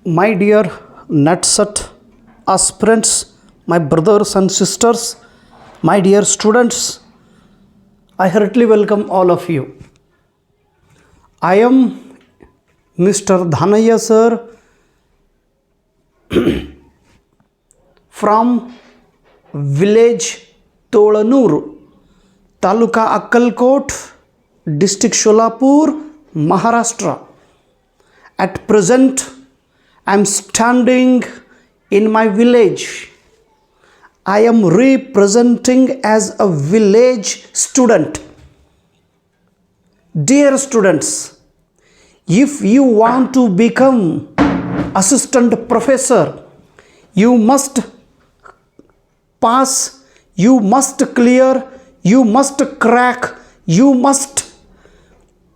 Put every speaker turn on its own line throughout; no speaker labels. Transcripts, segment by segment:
My dear NetSet aspirants, my brothers and sisters, my dear students, I heartily welcome all of you. I am Mr. Dhanaya sir from village Tolanur, Taluka Akkalkot, district Sholapur, Maharashtra. At present, I am standing in my village. I am representing as a village student. Dear students, if you want to become assistant professor, you must pass, you must clear, you must crack, you must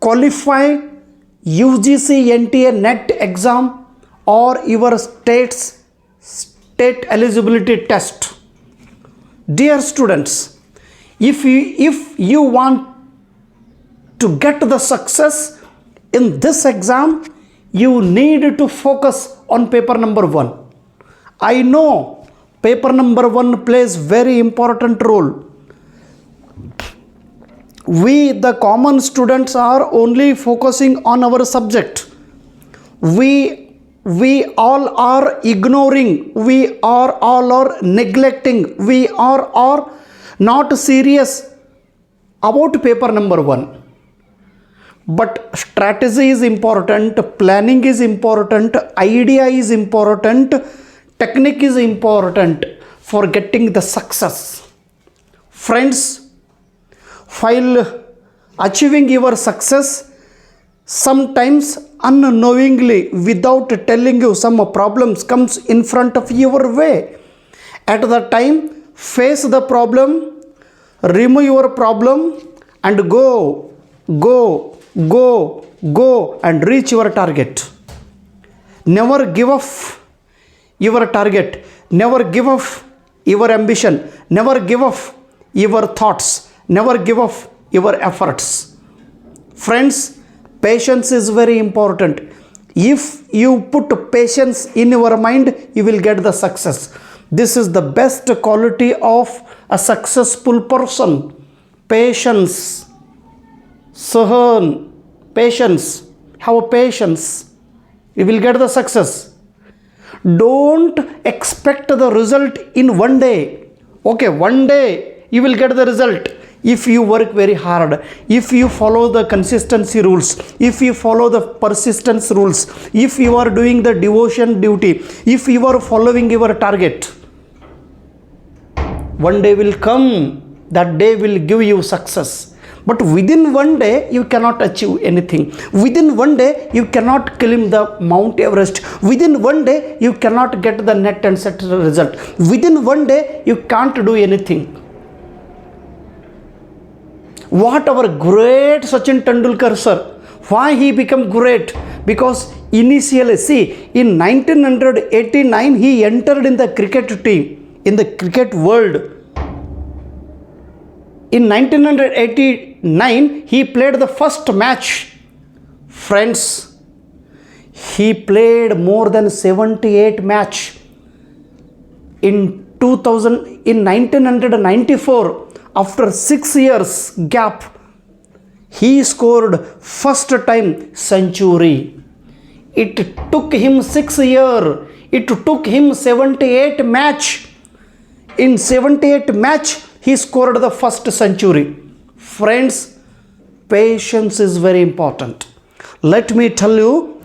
qualify UGC NTA NET exam or your state eligibility test. Dear students, if you want to get the success in this exam, you need to focus on paper number 1. I know paper number 1 plays very important role. We, the common students, are only focusing on our subject. We all are ignoring, we all are neglecting, we are not serious about paper number 1. But strategy is important, planning is important, idea is important, technique is important for getting the success. Friends, while achieving your success, sometimes unknowingly, without telling you, some problems comes in front of your way. At the time, face the problem, remove your problem, and go and reach your target. Never give up your target, never give up your ambition, never give up your thoughts, never give up your efforts. Friends, patience is very important. If you put patience in your mind, you will get the success. This is the best quality of a successful person. Patience. Sahan. Patience. Have patience. You will get the success. Don't expect the result in one day. Okay, one day you will get the result. If you work very hard, if you follow the consistency rules, if you follow the persistence rules, if you are doing the devotion duty, if you are following your target, one day will come, that day will give you success. But within one day, you cannot achieve anything. Within one day, you cannot climb the Mount Everest. Within one day, you cannot get the net and set result. Within one day, you can't do anything. What our great Sachin Tendulkar sir, why he became great? Because initially, see, in 1989 he entered in the cricket team, in the cricket world. In 1989 he played the first match. Friends, he played more than 78 match. In 1994, after 6 years gap, he scored first time century. It took him 6 years. It took him 78 match. In 78 match, he scored the first century. Friends, patience is very important. Let me tell you,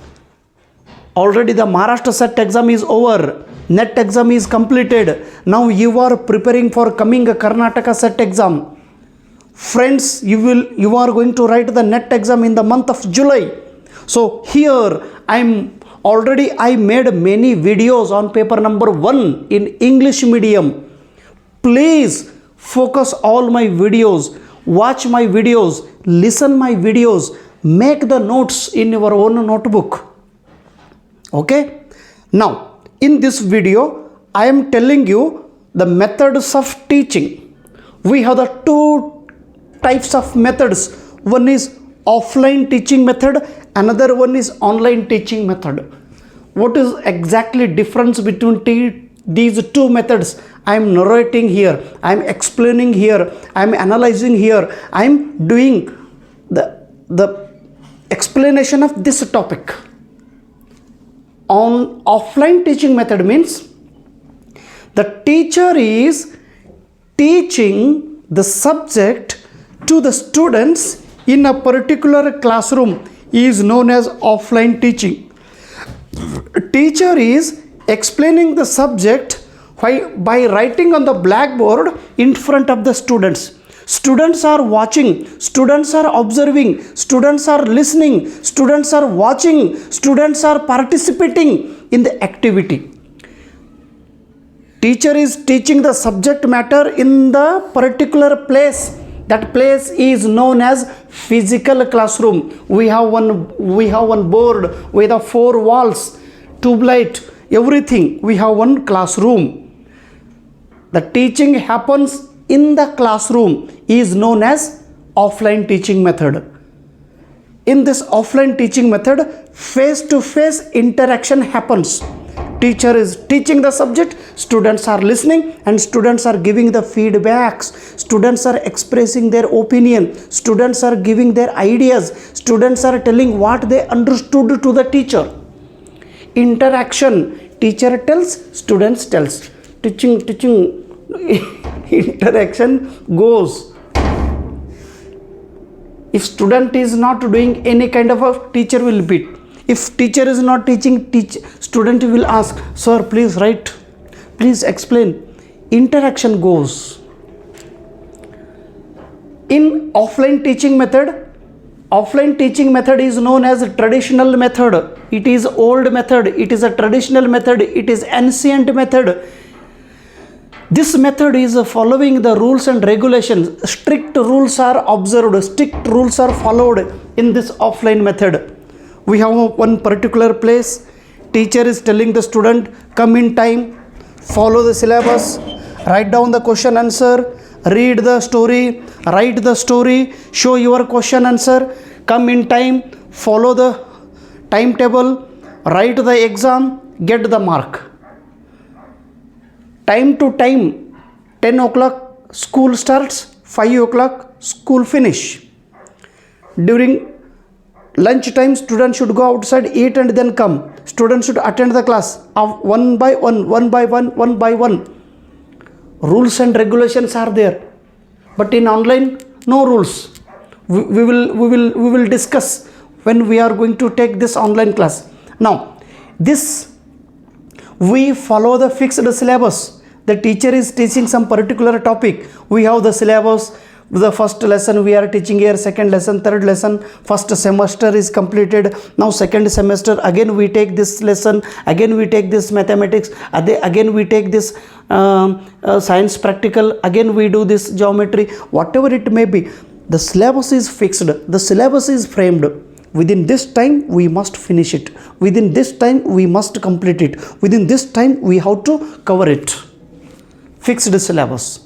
already the Maharashtra set exam is over. NET exam is completed. Now you are preparing for coming a Karnataka set exam. Friends, you are going to write the NET exam in the month of July. So here I made many videos on paper number 1 in English medium. Please focus all my videos, watch my videos, listen my videos, make the notes in your own notebook. Okay? Now, in this video, I am telling you the methods of teaching. We have the 2 types of methods. One is offline teaching method, another one is online teaching method. What is exactly difference between these two methods? I am narrating here, I am explaining here, I am analyzing here, I am doing the explanation of this topic. On offline teaching method means the teacher is teaching the subject to the students in a particular classroom is known as offline teaching. Teacher is explaining the subject by writing on the blackboard in front of the students. Students are watching, students are observing, students are listening, students are watching, students are participating in the activity. Teacher is teaching the subject matter in the particular place. That place is known as physical classroom. We have one board with the 4 walls, tube light, everything. We have one classroom. The teaching happens in the classroom is known as offline teaching method. In this offline teaching method, face-to-face interaction happens. Teacher is teaching the subject, students are listening, and students are giving the feedbacks. Students are expressing their opinion. Students are giving their ideas. Students are telling what they understood to the teacher. Interaction. Teacher tells, students tells. Teaching interaction goes. If student is not doing any kind of a, teacher will beat. If teacher is not teaching, student will ask, sir, please write, please explain. Interaction goes. In offline teaching method is known as a traditional method. It is old method. It is a traditional method. It is ancient method. This method is following the rules and regulations. Strict rules are observed. Strict rules are followed in this offline method. We have one particular place. Teacher is telling the student, come in time, follow the syllabus, write down the question answer, read the story, write the story, show your question answer, come in time, follow the timetable, write the exam, get the mark. Time to time, 10 o'clock school starts, 5 o'clock school finish. During lunch time, students should go outside, eat and then come. Students should attend the class of one by one. Rules and regulations are there. But in online, no rules. We will discuss when we are going to take this online class. Now, we follow the fixed syllabus. The teacher is teaching some particular topic. We have the syllabus. The first lesson we are teaching here, second lesson, third lesson, first semester is completed. Now second semester, again we take this lesson, again we take this mathematics, again we take this science practical, again we do this geometry, whatever it may be. The syllabus is fixed, the syllabus is framed. Within this time we must finish it. Within this time we must complete it. Within this time we have to cover it. Fixed syllabus.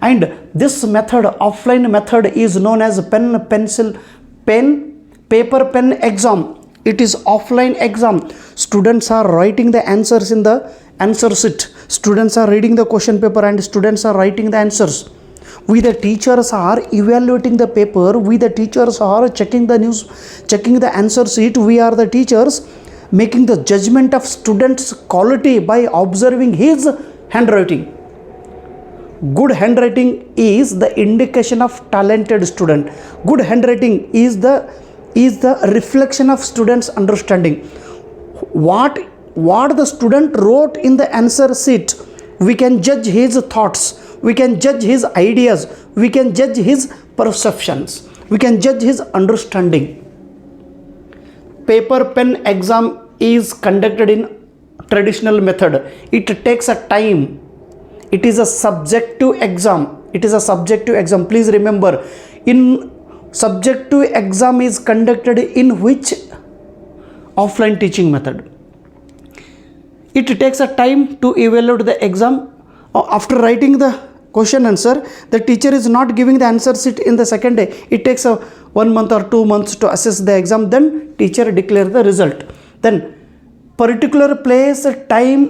And this method, offline method, is known as paper pen exam. It is offline exam. Students are writing the answers in the answer sheet. Students are reading the question paper and students are writing the answers. We the teachers are evaluating the paper. We the teachers are checking the news, checking the answer sheet. We are the teachers making the judgment of students' quality by observing his handwriting. Good handwriting is the indication of talented student. Good handwriting is the reflection of students' understanding. What the student wrote in the answer sheet, we can judge his thoughts, we can judge his ideas, we can judge his perceptions, we can judge his understanding. Paper pen exam is conducted in traditional method. It takes a time. It is a subjective exam. It is a subjective exam. Please remember, in subjective exam is conducted in which offline teaching method? It takes a time to evaluate the exam. After writing the question answer, the teacher is not giving the answer sheet in the second day. It takes 1 month or 2 months to assess the exam. Then teacher declares the result. Then particular place, time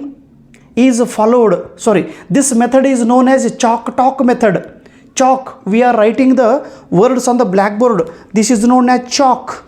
is followed. Sorry, this method is known as chalk talk method. Chalk, we are writing the words on the blackboard. This is known as chalk.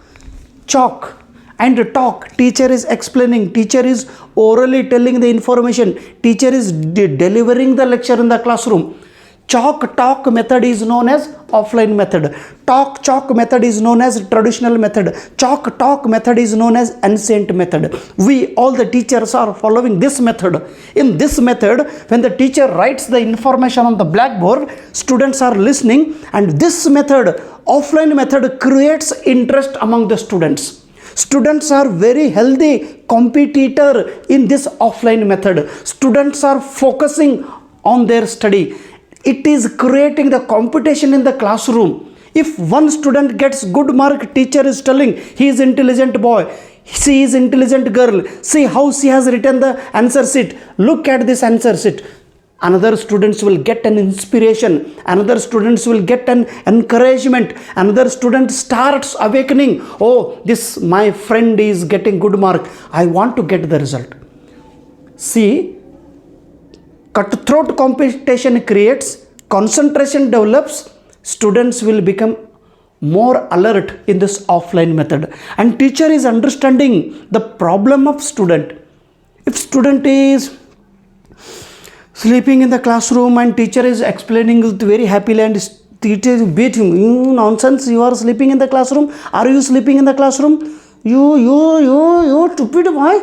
Chalk. And talk, teacher is explaining, teacher is orally telling the information, teacher is delivering the lecture in the classroom. Chalk talk method is known as offline method. Talk chalk method is known as traditional method. Chalk talk method is known as ancient method. We, all the teachers, are following this method. In this method, when the teacher writes the information on the blackboard, students are listening, and this method, offline method, creates interest among the students. Students are very healthy competitor in this offline method. Students are focusing on their study. It is creating the competition in the classroom. If one student gets good mark, teacher is telling he is intelligent boy, she is intelligent girl. See how she has written the answer sheet. Look at this answer sheet. Another students will get an inspiration. Another students will get an encouragement. Another student starts awakening. Oh, this my friend is getting good mark. I want to get the result. See, cutthroat competition creates, concentration develops, students will become more alert in this offline method. And teacher is understanding the problem of student. If student is sleeping in the classroom and teacher is explaining it very happily, and teacher beat him, nonsense, you are sleeping in the classroom, are you sleeping in the classroom, you stupid boy,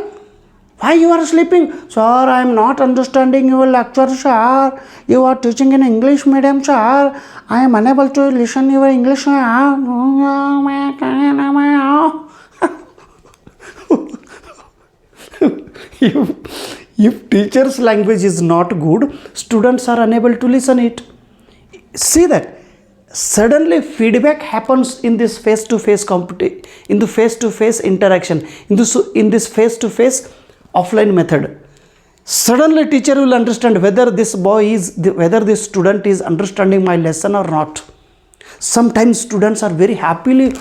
why you are sleeping? Sir, I am not understanding your lecture, sir, you are teaching in English medium, sir, I am unable to listen your English, sir. If teacher's language is not good, students are unable to listen it. See that suddenly feedback happens in this face-to-face competition, in the face-to-face interaction, in this face-to-face offline method. Suddenly teacher will understand whether this student is understanding my lesson or not. Sometimes students are very happily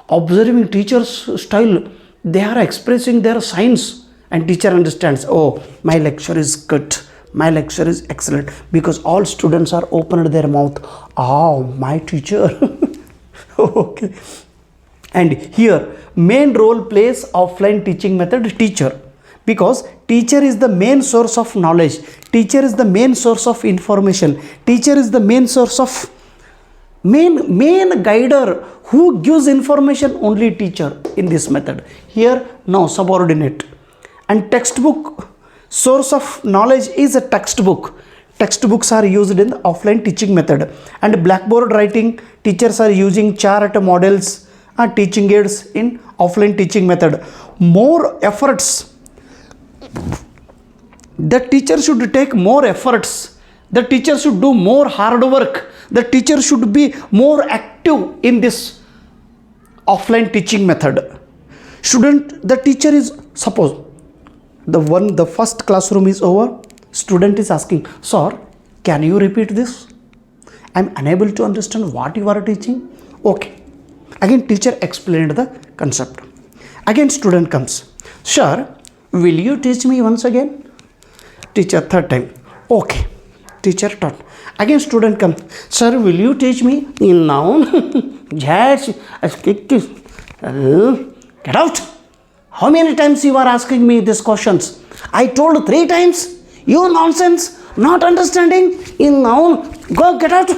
observing teacher's style. They are expressing their signs. And teacher understands, oh, my lecture is good, my lecture is excellent, because all students are opened their mouth. Oh, my teacher. Okay. And here, main role plays offline teaching method, teacher. Because teacher is the main source of knowledge. Teacher is the main source of information. Teacher is the main source of main guider. Who gives information? Only teacher in this method. Here, no, subordinate. And textbook, source of knowledge is a textbook. Textbooks are used in the offline teaching method. And blackboard writing, teachers are using chart models and teaching aids in offline teaching method. More efforts. The teacher should take more efforts. The teacher should do more hard work. The teacher should be more active in this offline teaching method. The teacher is, suppose, the first classroom is over, student is asking, sir, can you repeat this? I am unable to understand what you are teaching. Okay. Again teacher explained the concept. Again student comes, sir, will you teach me once again? Teacher third time. Okay. Teacher taught. Again student comes, sir, will you teach me in noun? Yes. Get out. How many times you are asking me these questions? I told 3 times. You nonsense, not understanding in noun. Go, get out.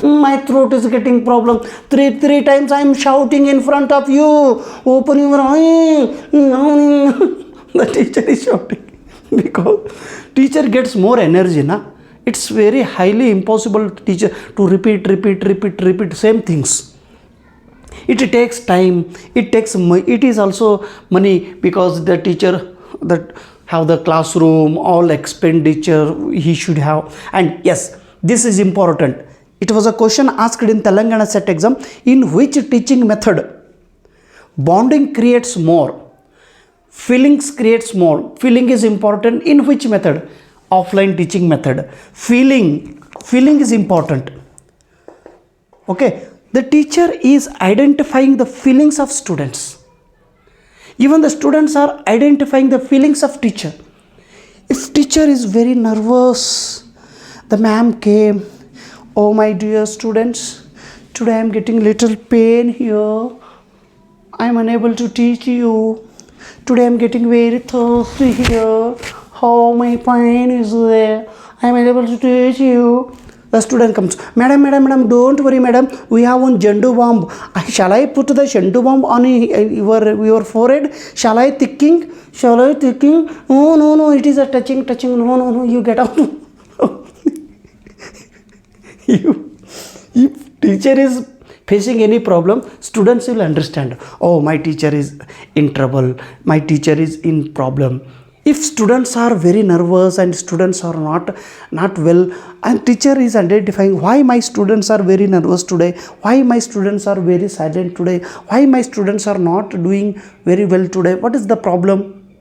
My throat is getting problem. Three times I am shouting in front of you. Open your eye. The teacher is shouting. Because teacher gets more energy, na? It's very highly impossible teacher to repeat same things. It takes time, it is also money, because the teacher that have the classroom, all expenditure he should have. And yes, this is important. It was a question asked in Telangana set exam, in which teaching method bonding creates more, feelings creates more. Feeling is important. In which method? Offline teaching method. Feeling is important. Okay. The teacher is identifying the feelings of students. Even the students are identifying the feelings of teacher. If teacher is very nervous, the ma'am came, oh my dear students, today I am getting little pain here. I am unable to teach you. Today I am getting very thirsty here. How my pain is there. I am unable to teach you. The student comes, madam, don't worry, madam. We have one Jandu bomb. Shall I put the Jandu bomb on your forehead? Shall I ticking? No, it is a touching. No, you get out. If teacher is facing any problem, students will understand. Oh, my teacher is in trouble. My teacher is in problem. If students are very nervous and students are not well, and teacher is identifying why my students are very nervous today, why my students are very silent today, why my students are not doing very well today, what is the problem?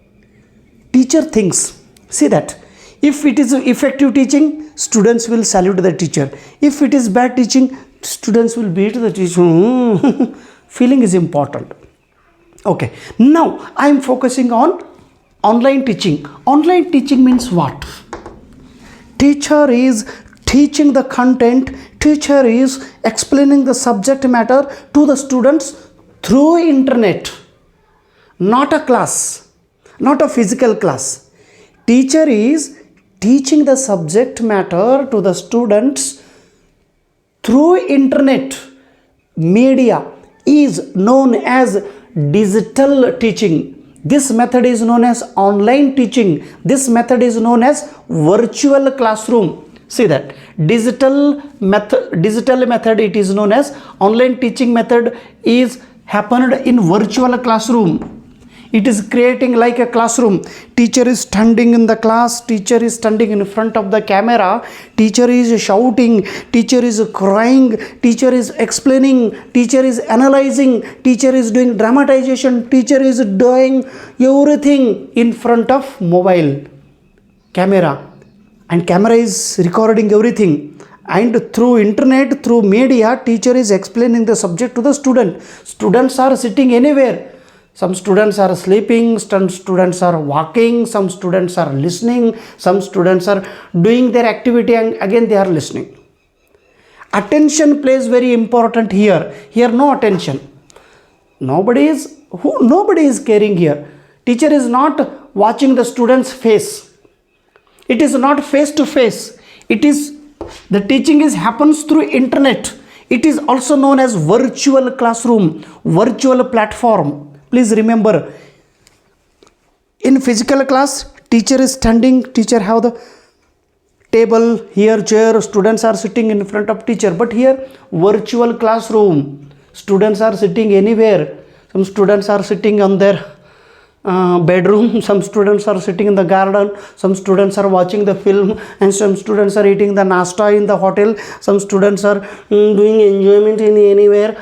Teacher thinks, see that if it is effective teaching, students will salute the teacher. If it is bad teaching, students will beat the teacher. Feeling is important. Okay, now I am focusing on online teaching. Online teaching means what? Teacher is teaching the content. Teacher is explaining the subject matter to the students through internet. Not a class, not a physical class. Teacher is teaching the subject matter to the students through internet. Media is known as digital teaching. This method is known as online teaching. This method is known as virtual classroom. See that digital method it is known as online teaching method is happened in virtual classroom. It is creating like a classroom. Teacher is standing in the class. Teacher is standing in front of the camera. Teacher is shouting. Teacher is crying. Teacher is explaining. Teacher is analyzing. Teacher is doing dramatization. Teacher is doing everything in front of mobile camera. And camera is recording everything. And through internet, through media, teacher is explaining the subject to the student. Students are sitting anywhere. Some students are sleeping, some students are walking, some students are listening, some students are doing their activity and again they are listening. Attention plays very important here. Here no attention. Nobody is caring here. Teacher is not watching the student's face. It is not face to face. The teaching happens through internet. It is also known as virtual classroom, virtual platform. Please remember, in physical class, teacher is standing, teacher have the table, here chair, students are sitting in front of teacher. But here, virtual classroom, students are sitting anywhere. Some students are sitting on their bedroom, some students are sitting in the garden, some students are watching the film, and some students are eating the nasta in the hotel, some students are doing enjoyment in anywhere.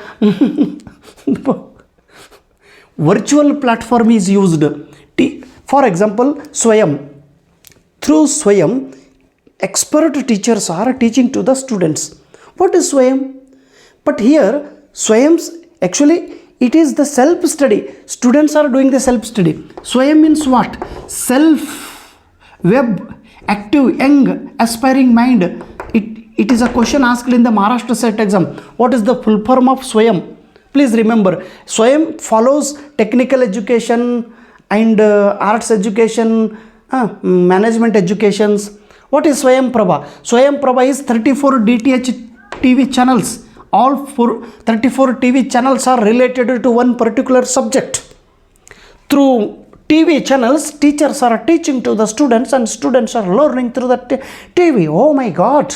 Virtual platform is used. For example, Swayam. Through Swayam, expert teachers are teaching to the students. What is Swayam? But here, Swayam's actually it is the self-study. Students are doing the self-study. Swayam means what? Self, web, active, young, aspiring mind. It is a question asked in the Maharashtra set exam. What is the full form of Swayam? Please remember, Swayam follows technical education and arts education, management educations. What is Swayam Prabha? Swayam Prabha is 34 DTH TV channels. All 34 TV channels are related to one particular subject. Through TV channels, teachers are teaching to the students and students are learning through the TV. Oh my God!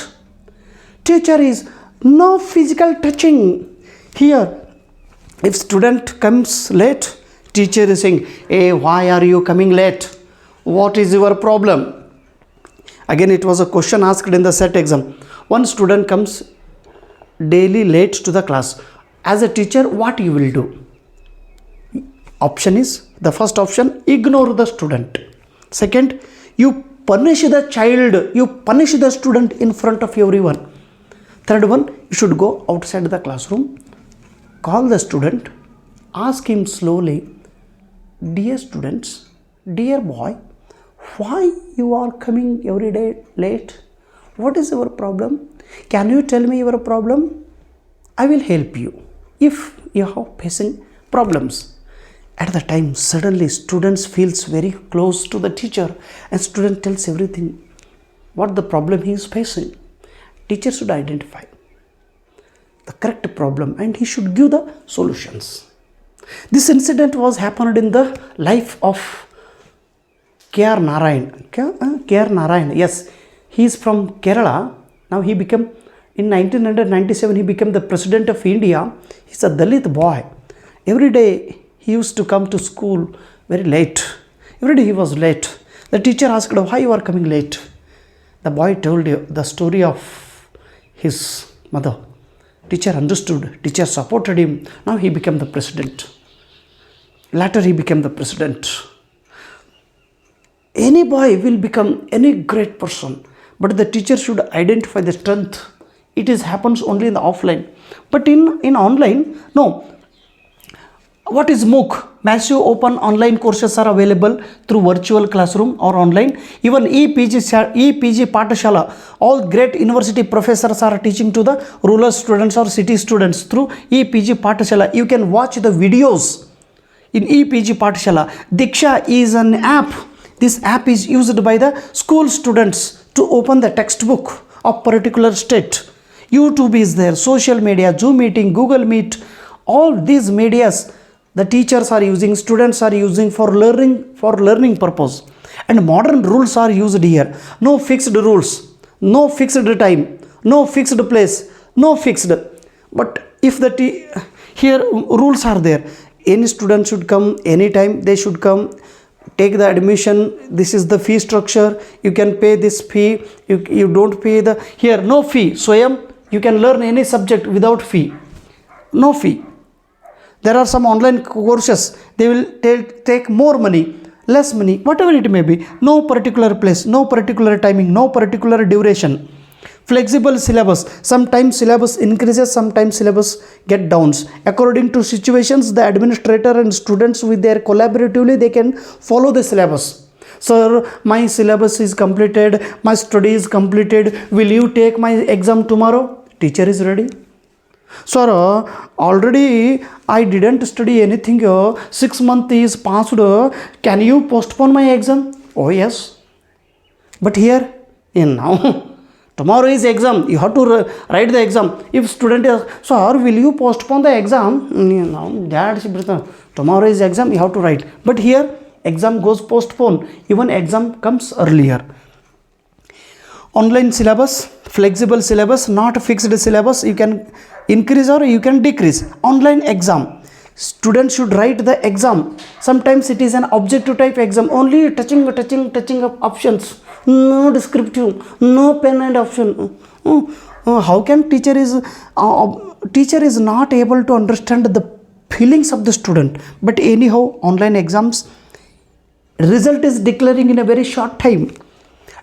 Teacher is no physical touching. Here, if student comes late, teacher is saying, hey, why are you coming late? What is your problem? Again, it was a question asked in the set exam. One student comes daily late to the class. As a teacher, what you will do? Option is, the first option, ignore the student. Second, you punish the child, you punish the student in front of everyone. Third one, you should go outside the classroom, call the student, ask him slowly, Dear students, dear boy, why you are coming every day late? What is your problem? Can you tell me your problem? I will help you if you are facing problems. At the time, suddenly students feels very close to the teacher and student tells everything what the problem he is facing. Teacher should identify the correct problem and he should give the solutions. This incident was happened in the life of K.R. Narayan. K.R. Narayan, yes, he is from Kerala. Now he became, in 1997, he became the President of India. He's a Dalit boy. Every day he used to come to school very late. Every day he was late. The teacher asked, why you are coming late? The boy told you the story of his mother. Teacher understood. Teacher supported him. Now he became the president. Later he became the president. Any boy will become any great person, but the teacher should identify the strength. It happens only in the offline. But in online, no. What is MOOC? Massive Open Online Courses are available through virtual classroom or online. Even EPG Patashala, all great university professors are teaching to the rural students or city students through EPG Patashala. You can watch the videos in EPG Patashala. Diksha is an app. This app is used by the school students to open the textbook of particular state. YouTube is there, social media, Zoom meeting, Google Meet, all these medias the teachers are using, students are using for learning purpose. And modern rules are used here. No fixed rules, no fixed time, no fixed place, no fixed. But if here rules are there, any student should come anytime, they should come, take the admission, this is the fee structure, you can pay this fee, you don't pay here no fee, Swayam, you can learn any subject without fee, no fee. There are some online courses, they will take more money, less money, whatever it may be, no particular place, no particular timing, no particular duration. Flexible syllabus, sometimes syllabus increases, sometimes syllabus get downs. According to situations, the administrator and students with their collaboratively, they can follow the syllabus. Sir, my syllabus is completed, my study is completed, will you take my exam tomorrow? Teacher is ready. Sir, already I didn't study anything, 6 months is passed, can you postpone my exam? Oh yes. But here, now, tomorrow is exam, you have to write the exam. If student is, sir, will you postpone the exam? No, that's tomorrow is exam, you have to write. But here, exam goes postponed, even exam comes earlier. Online syllabus, flexible syllabus, not fixed syllabus, you can increase or you can decrease. Online exam, students should write the exam. Sometimes it is an objective type exam, only touching of options, no descriptive, no pen and option. How can teacher is not able to understand the feelings of the student? But anyhow, online exams, result is declaring in a very short time.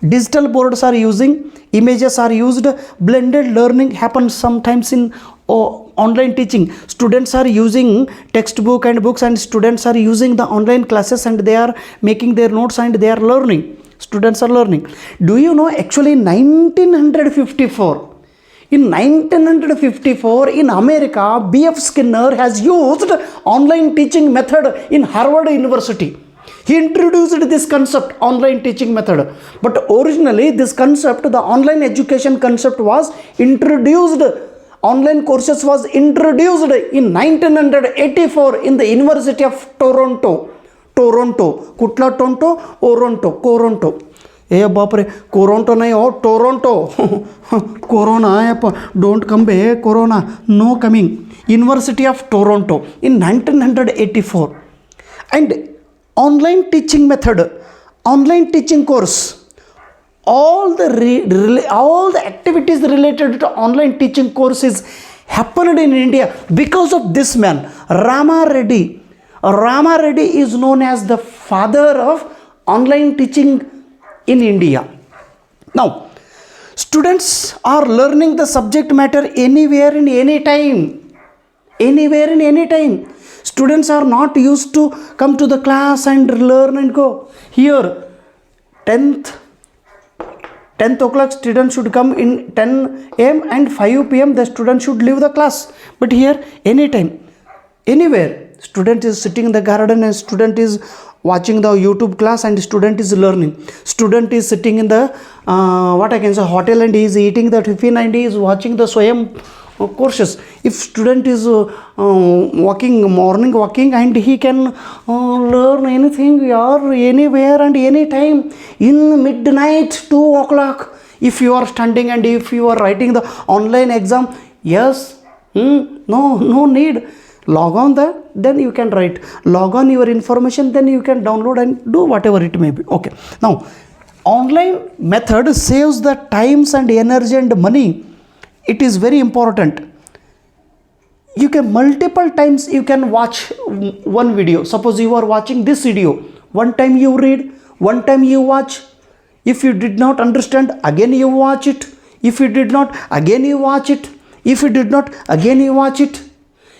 Digital boards are using, images are used, blended learning happens sometimes in online teaching. Students are using textbook and books, and students are using the online classes, and they are making their notes and they are learning. Students are learning. Do you know, actually in 1954, in America, B.F. Skinner has used online teaching method in Harvard University. He introduced this concept, online teaching method. But originally this concept, the online education concept was introduced, online courses was introduced in 1984 in the University of Toronto. Kutla Toronto. Eh bapre, Toronto nahi ho, Toronto. Corona, don't come be, Corona, no coming. University of Toronto in 1984. And online teaching method, online teaching course, all the activities related to online teaching courses happened in India because of this man, Rama Reddy. Rama Reddy is known as the father of online teaching in India. Now, students are learning the subject matter anywhere in any time. Students are not used to come to the class and learn and go. Here, 10th o'clock students should come in 10 a.m. and 5 p.m. the student should leave the class. But here, anytime, anywhere, student is sitting in the garden and student is watching the YouTube class and student is learning. Student is sitting in the hotel and he is eating the tiffin and he is watching the Swayam courses. If student is morning walking and he can learn anything or anywhere and anytime in midnight 2 o'clock. If you are standing and if you are writing the online exam, yes, no need. Log on then you can write. Log on your information, then you can download and do whatever it may be. Okay. Now, online method saves the times and energy and money. It is very important. You can multiple times you can watch one video. Suppose you are watching this video. One time you read, one time you watch. If you did not understand, again you watch it. If you did not, again you watch it. If you did not, again you watch it.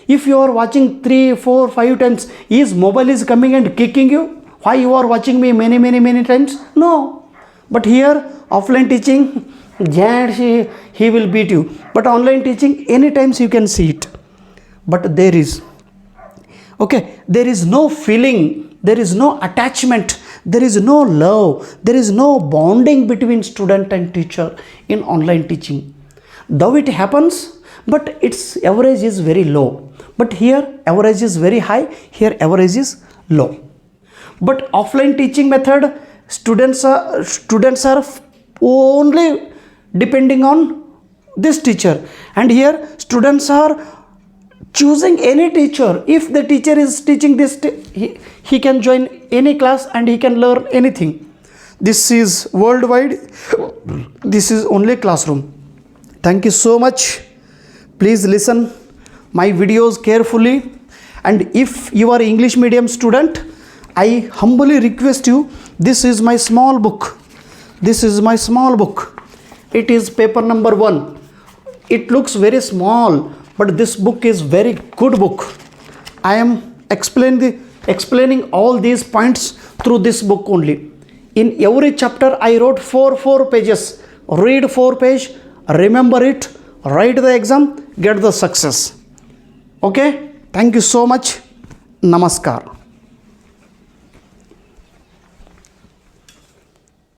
If you are watching 3, 4, 5 times, is mobile is coming and kicking you? Why you are watching me many times? No. But here, offline teaching, he will beat you. But online teaching, any times you can see it. But there is no feeling, there is no attachment, there is no love, there is no bonding between student and teacher in online teaching. Though it happens, but its average is very low. But here average is very high, here average is low. But offline teaching method, students are only depending on this teacher, and here students are choosing any teacher. If the teacher is teaching this, he can join any class and he can learn anything. This is worldwide. This is only classroom. Thank you so much. Please listen my videos carefully, and if you are English medium student, I humbly request you, this is my small book. This is my small book. It is paper number 1. It looks very small, but this book is very good book. I am explaining all these points through this book only. In every chapter I wrote 4 pages. Read 4 pages, remember it, write the exam, get the success. Okay, thank you so much. Namaskar.